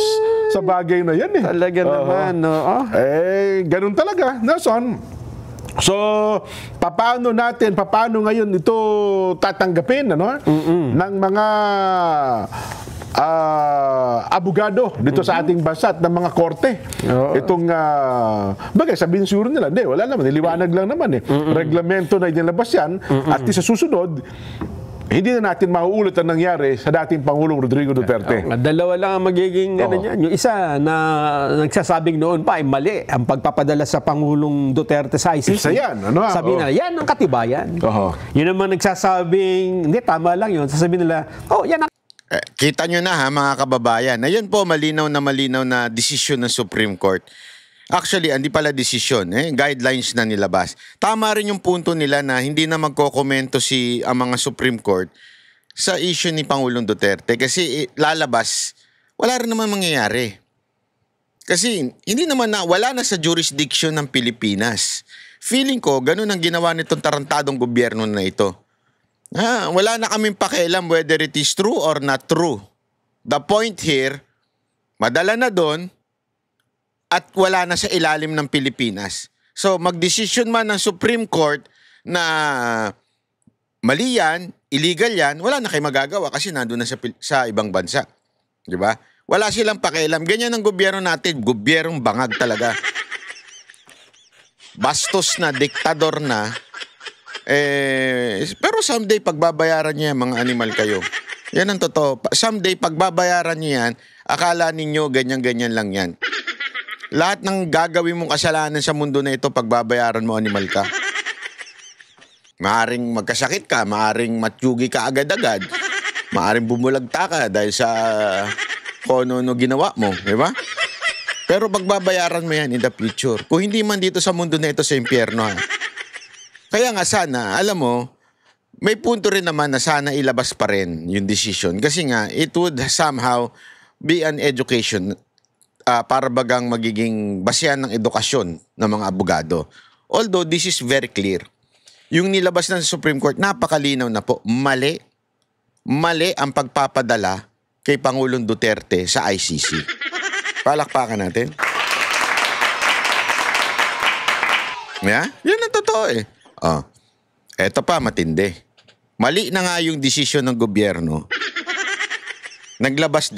sa bagay na yan Talaga naman, ganun talaga. Nason? So, paano ngayon ito tatanggapin, ng mga abogado dito sa ating bansa at ng mga korte. Itong bagay, sabihin siguro nila, wala naman, niliwanag lang naman reglamento na inilabas yan at sa susunod, hindi na natin mauulit ang nangyari sa dating Pangulong Rodrigo Duterte. Dalawa lang ang magiging yung isa na nagsasabing noon pa ay mali ang pagpapadala sa Pangulong Duterte sa ICC. Isa yan. Sabihin nila, yan ang katibayan. Yun naman nagsasabing, hindi, tama lang yun. Sasabihin nila, yan ang kita nyo na mga kababayan. Ayan po, malinaw na desisyon ng Supreme Court. Actually, hindi pala desisyon. Guidelines na nilabas. Tama rin yung punto nila na hindi na magkokomento ang mga Supreme Court sa issue ni Pangulong Duterte. Kasi lalabas, wala rin naman mangyayari. Kasi hindi naman wala na sa jurisdiction ng Pilipinas. Feeling ko, ganun ang ginawa nitong tarantadong gobyerno na ito. Wala na kaming pakialam whether it is true or not true. The point here, madala na doon at wala na sa ilalim ng Pilipinas. So magdesisyon man ng Supreme Court na mali yan, illegal yan, wala na kayo magagawa kasi nandun na sa ibang bansa. Di ba? Wala silang pakialam. Ganyan ang gobyerno natin. Gobyernong bangag talaga. Bastos na, diktador na. Pero someday pagbabayaran niya mga animal kayo. Yan ang totoo. Someday pagbabayaran niya yan, akala ninyo ganyan-ganyan lang yan. Lahat ng gagawin mong kasalanan sa mundo na ito, pagbabayaran mo, animal ka. Maaring magkasakit ka, maaring matyugi ka agad-agad, maaring bumulagta ka dahil sa kung ano ginawa mo, di ba? Pero pagbabayaran mo yan in the future. Kung hindi man dito sa mundo na ito, sa impyerno. Kaya nga sana, alam mo, may punto rin naman na sana ilabas pa rin yung decision. Kasi nga, it would somehow be an education para bagang magiging basehan ng edukasyon ng mga abogado. Although this is very clear. Yung nilabas ng Supreme Court, napakalinaw na po. Mali ang pagpapadala kay Pangulong Duterte sa ICC. Palakpakan natin. Yeah? Yan ang totoo eh. Eto pa, matindi. Mali na nga yung desisyon ng gobyerno. Naglabas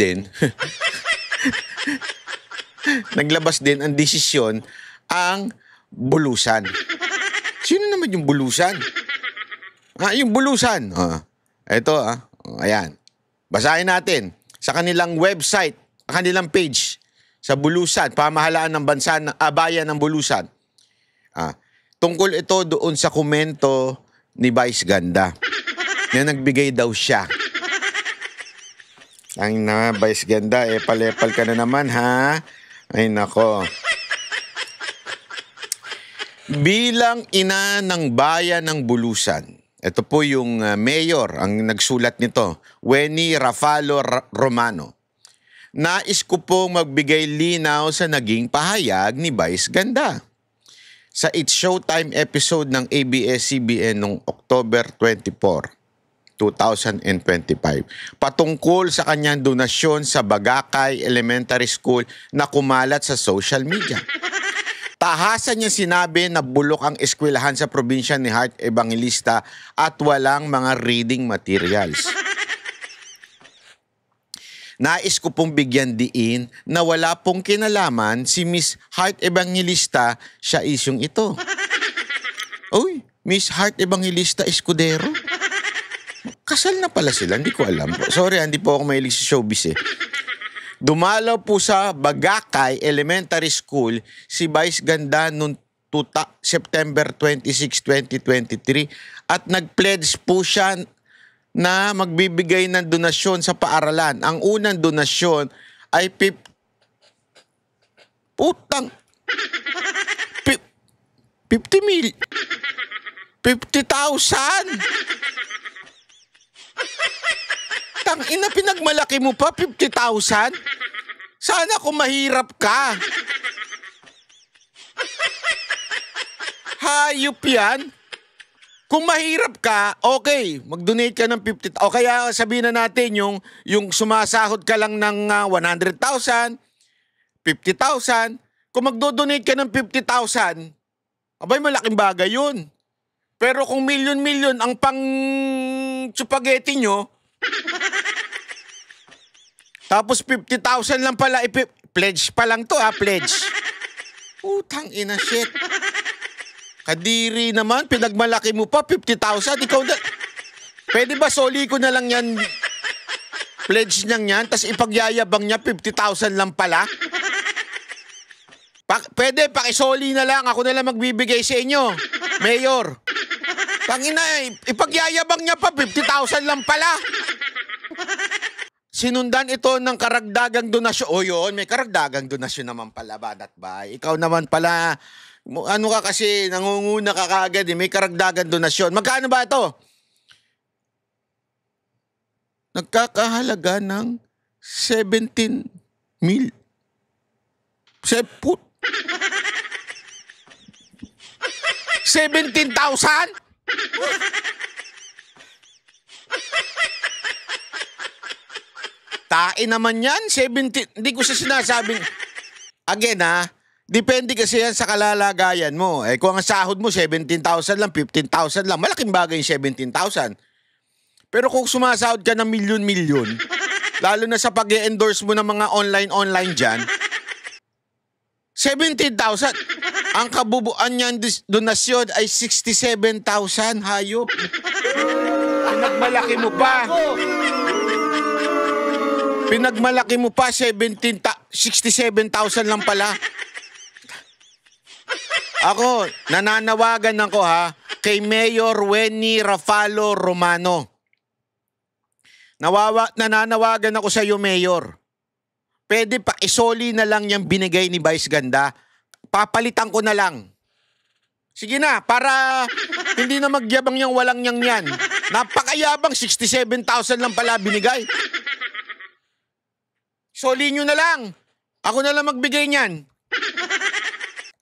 din ang desisyon ang bulusan. Sino naman yung bulusan? Yung bulusan. Ito, ayan. Basahin natin. Sa kanilang website, kanilang page, sa Bulusan, pamahalaan ng bansa, bayan ng Bulusan. Tungkol ito doon sa komento ni Vice Ganda. Na nagbigay daw siya. Ang Vice Ganda, palepal ka na naman, ha? Ay, nako. Bilang ina ng bayan ng Bulusan, ito po yung mayor, ang nagsulat nito, Wenny Rafalo Romano. Nais ko pong magbigay linaw sa naging pahayag ni Vice Ganda. Sa It's Showtime episode ng ABS-CBN noong October 24, 2025, patungkol sa kanyang donasyon sa Bagakay Elementary School na kumalat sa social media. Tahasan niya sinabi na bulok ang eskwelahan sa probinsya ni Heart Evangelista at walang mga reading materials. Nais ko pong bigyan diin na wala pong kinalaman si Miss Heart Evangelista sa isyong ito. Uy, Miss Heart Evangelista Escudero? Kasal na pala sila, hindi ko alam. Sorry, hindi po ako mahilig sa showbiz eh. Dumalaw po sa Bagakay Elementary School si Vice Ganda noong September 26, 2023 at nag-pledge po siya na magbibigay ng donasyon sa paaralan. Ang unang donasyon ay 50,000. 50,000. Tangina, pinagmalaki mo pa, 50,000? Sana kung mahirap ka. Hayop yan. Kung mahirap ka, okay, mag-donate ka ng 50,000. O kaya sabihin na natin yung sumasahod ka lang ng 100,000, 50,000. Kung magdo-donate ka ng 50,000, abay malaking bagay yun. Pero kung milyon-milyon ang pang-spaghetti nyo, tapos 50,000 lang pala, pledge pa lang to pledge. Utang ina, shit. Kadiri naman, pinagmalaki mo pa, 50,000. Ikaw na, pwede ba soli ko na lang yan, pledge niyang yan, tas ipagyayabang niya, 50,000 lang pala? Pwede, pakisoli na lang, ako na lang magbibigay sa inyo, Mayor. Tangina, ipagyayabang niya pa, 50,000 lang pala. Sinundan ito ng karagdagang donasyon. O yun, may karagdagang donasyon naman pala, Badat Bay. Ikaw naman pala, ano ka kasi, nangunguna ka kagad, may karagdagang donasyon. Magkano ba ito? Nagkakahalaga ng 17 mil. 17,000? Tain naman yan, 17. Hindi ko siya sinasabing. Again depende kasi yan sa kalalagayan mo. Kung ang sahod mo 17,000 lang, 15,000 lang, malaking bagay yung 17,000. Pero kung sumasahod ka ng milyon-milyon, lalo na sa pag-endorse mo ng mga online dyan, 17,000. Ang kabubuan niyan donasyon ay 67,000. Hayop. Pinagmalaki mo pa. Pinagmalaki mo pa, 67,000 lang pala. Ako, nananawagan ako kay Mayor Wenny Rafalo Romano. Nananawagan ako sa iyo, Mayor. Pwede pa isoli na lang yung binigay ni Vice Ganda. Papalitan ko na lang. Sige na, para hindi na magyabang yung walang yan. Napakayabang, 67,000 lang pala binigay. Soli nyo na lang. Ako na lang magbigay niyan.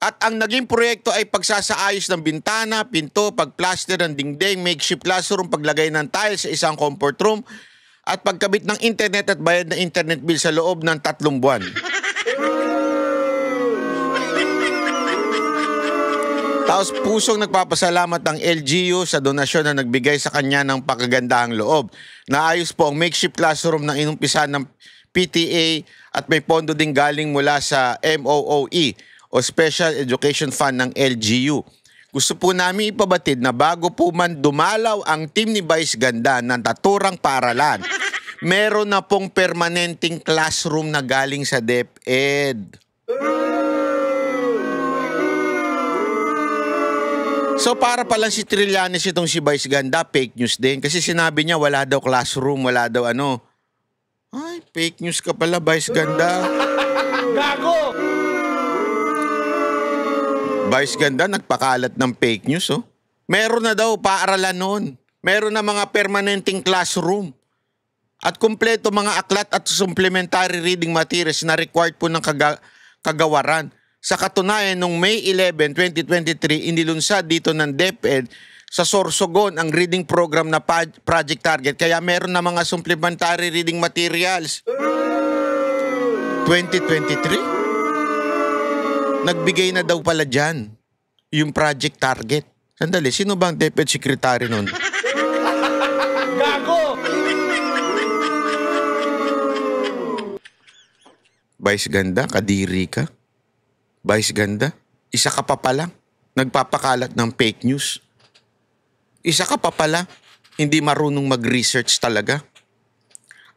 At ang naging proyekto ay pagsasaayos ng bintana, pinto, pagplaster ng dingding, makeshift classroom, paglagay ng tiles sa isang comfort room, at pagkabit ng internet at bayad ng internet bill sa loob ng 3 buwan. Taos pusong nagpapasalamat ang LGU sa donasyon na nagbigay sa kanya ng pakagandahang loob. Naayos po ang makeshift classroom na inumpisan ng PTA at may pondo ding galing mula sa MOOE o Special Education Fund ng LGU. Gusto po namin ipabatid na bago po man dumalaw ang team ni Vice Ganda ng naturang paaralan, meron na pong permanenteng classroom na galing sa DepEd. So para palang si Trillanes itong si Vice Ganda, fake news din. Kasi sinabi niya wala daw classroom, wala daw ano. Ay, fake news ka pala, Vice Ganda. Gago! Vice Ganda, nagpakalat ng fake news, oh. Meron na daw paaralan noon. Meron na mga permanenteng classroom. At kumpleto mga aklat at supplementary reading materials na required po ng kagawaran. Sa katunayan, noong May 11, 2023, inilunsad dito ng DepEd sa Sorsogon ang reading program na Project Target. Kaya meron na mga supplementary reading materials. 2023? Nagbigay na daw pala dyan yung Project Target. Sandali, sino bang DepEd Secretary nun? Gago! Vice Ganda, kadiri ka. Vice Ganda, isa ka pa pala. Nagpapakalat ng fake news. Isa ka pa pala. Hindi marunong mag-research talaga.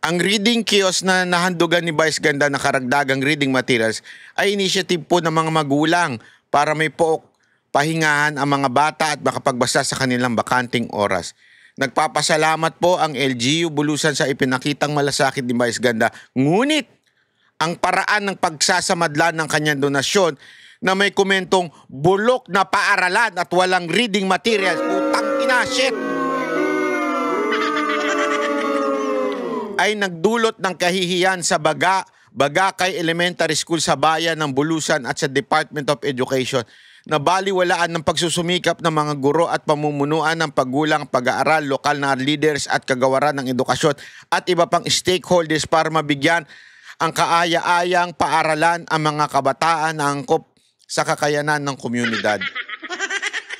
Ang reading kiosk na nahandugan ni Vice Ganda na karagdagang reading materials ay initiative po ng mga magulang para may pahingahan ang mga bata at makapagbasa sa kanilang bakanting oras. Nagpapasalamat po ang LGU Bulusan sa ipinakitang malasakit ni Vice Ganda. Ngunit, ang paraan ng pagsasamadlan ng kanyang donasyon na may komentong bulok na paaralan at walang reading materials. Putang ina, shit! Ay nagdulot ng kahihiyan sa Bagakay Elementary School sa bayan ng Bulusan at sa Department of Education na baliwalaan ng pagsusumikap ng mga guro at pamumunuan ng pagulang, pag-aaral, lokal na leaders at kagawaran ng edukasyon at iba pang stakeholders para mabigyan ang kaaya-ayang paaralan ang mga kabataan na angkop sa kakayanan ng komunidad.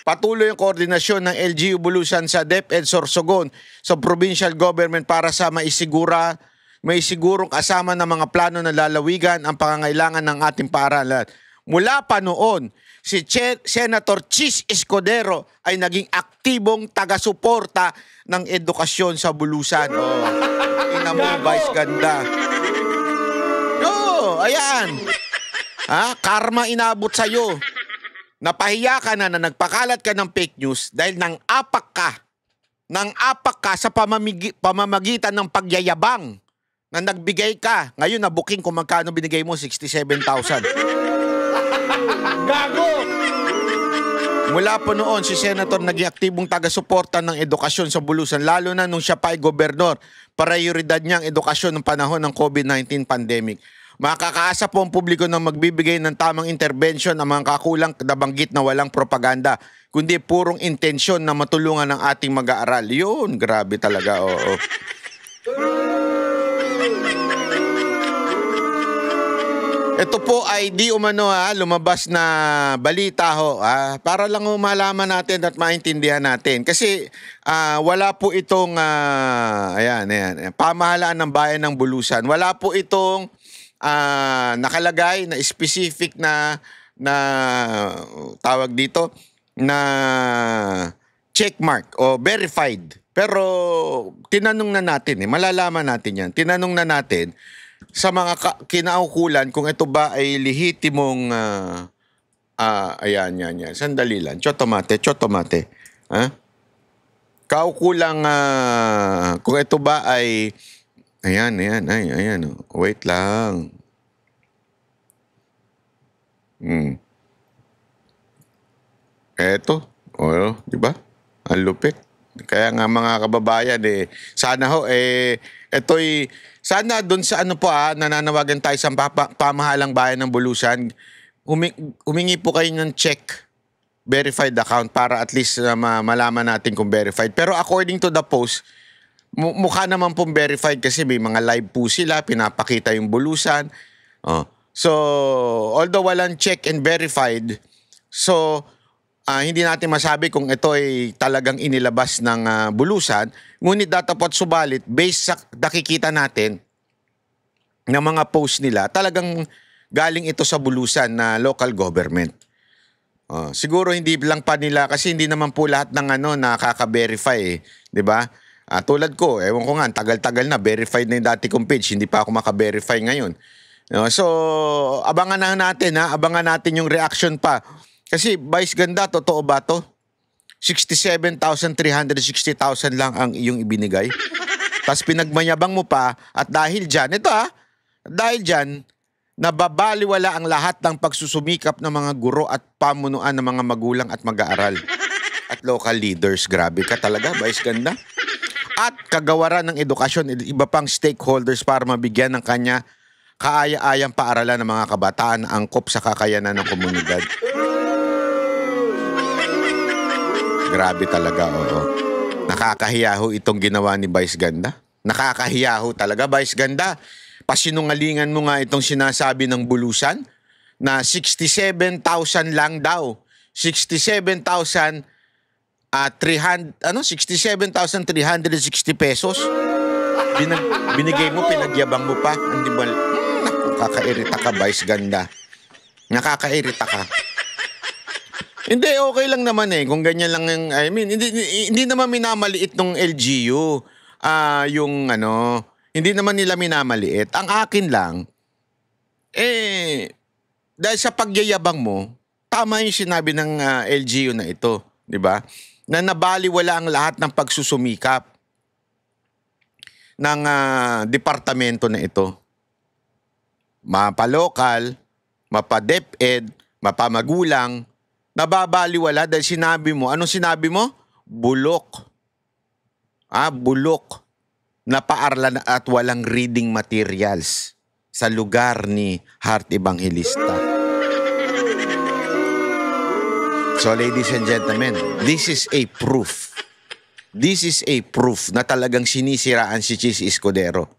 Patuloy ang koordinasyon ng LGU Bulusan sa DepEd Sorsogon sa provincial government para sa maisigurong kasama ng mga plano na lalawigan ang pangangailangan ng ating paaralan. Mula pa noon, si Senator Chis Escudero ay naging aktibong taga-suporta ng edukasyon sa Bulusan. Oh, ina mo, Vice Ganda. Oh, ayan. Karma inabot sa'yo. Napahiya ka na nagpakalat ka ng fake news dahil nang apak ka sa pamamagitan ng pagyayabang na nagbigay ka. Ngayon na booking kung magkano binigay mo, 67,000. Gago! Mula po noon, si Senator naging aktibong taga-suporta ng edukasyon sa Bulusan, lalo na nung siya pa ay gobernador. Prioridad niya ang edukasyon ng panahon ng COVID-19 pandemic. Makakaasa po ang publiko na magbibigay ng tamang intervention ang mga kakulang nabanggit na walang propaganda, kundi purong intensyon na matulungan ng ating mag-aaral. Yun, grabe talaga, oo. Ito po ay di umano lumabas na balita ho, para lang malaman natin at maintindihan natin. Kasi wala po itong, ayan, pamahalaan ng bayan ng Bulusan. Wala po itong nakalagay na specific na tawag dito na checkmark o verified. Pero tinanong na natin, malalaman natin yan. Tinanong na natin sa mga kinaukulan kung ito ba ay lehitimong ayan, yan. Sandali lang. Chotomate. Kaukulang kung ito ba ay ayan. Wait lang. Eto. Di ba? Ang lupit. Kaya nga mga kababayan, sana ho, ito'y sana doon sa ano po nananawagan tayo sa pamahalang bayan ng Bulusan, humingi po kayo ng check verified account para at least malaman natin kung verified. Pero according to the post, mukha naman pong verified kasi may mga live po sila, pinapakita yung Bulusan. So, although walang check and verified, so hindi natin masabi kung ito ay talagang inilabas ng Bulusan. Ngunit datapot subalit, based sa nakikita natin ng mga post nila, talagang galing ito sa Bulusan na local government. Siguro hindi lang pa nila kasi hindi naman po lahat ng nakaka-verify, 'di ba? Tulad ko, ewan ko nga, tagal-tagal na verified na yung dati kong page, hindi pa ako maka-verify ngayon. So, abangan na natin abangan natin yung reaction pa. Kasi Vice Ganda, totoo ba to? 67,360,000 lang ang iyong ibinigay. Tapos pinagmayabang mo pa at dahil dyan, dahil dyan, nababaliwala ang lahat ng pagsusumikap ng mga guro at pamunuan ng mga magulang at mag-aaral at local leaders. Grabe ka talaga, Vice Ganda. At kagawaran ng edukasyon, iba pang stakeholders para mabigyan ng kanya kaaya-ayang paaralan ng mga kabataan na angkop sa kakayanan ng komunidad. Grabe talaga, oo. Nakakahiyaho itong ginawa ni Vice Ganda. Nakakahiyaho talaga, Vice Ganda. Pasinungalingan mo nga itong sinasabi ng Bulusan na 67,000 lang daw. 67,360 pesos. Binigay mo, pinagyabang mo pa. Hindi ba? Naku, kakairita ka, Vice Ganda. Nakakairita ka. Hindi, okay lang naman kung ganyan lang yung, I mean, hindi naman minamaliit ng LGU. Hindi naman nila minamaliit. Ang akin lang, dahil sa pagyayabang mo, tama yung sinabi ng LGU na ito, di ba? Na nabaliwala ang lahat ng pagsusumikap ng departamento na ito. Mapalokal, mapa-DepEd, mapamagulang, nababaliwala dahil sinabi mo, anong sinabi mo? Bulok. Bulok. Na paaralan at walang reading materials sa lugar ni Heart Evangelista. So ladies and gentlemen, this is a proof. This is a proof na talagang sinisiraan si Chis Escudero.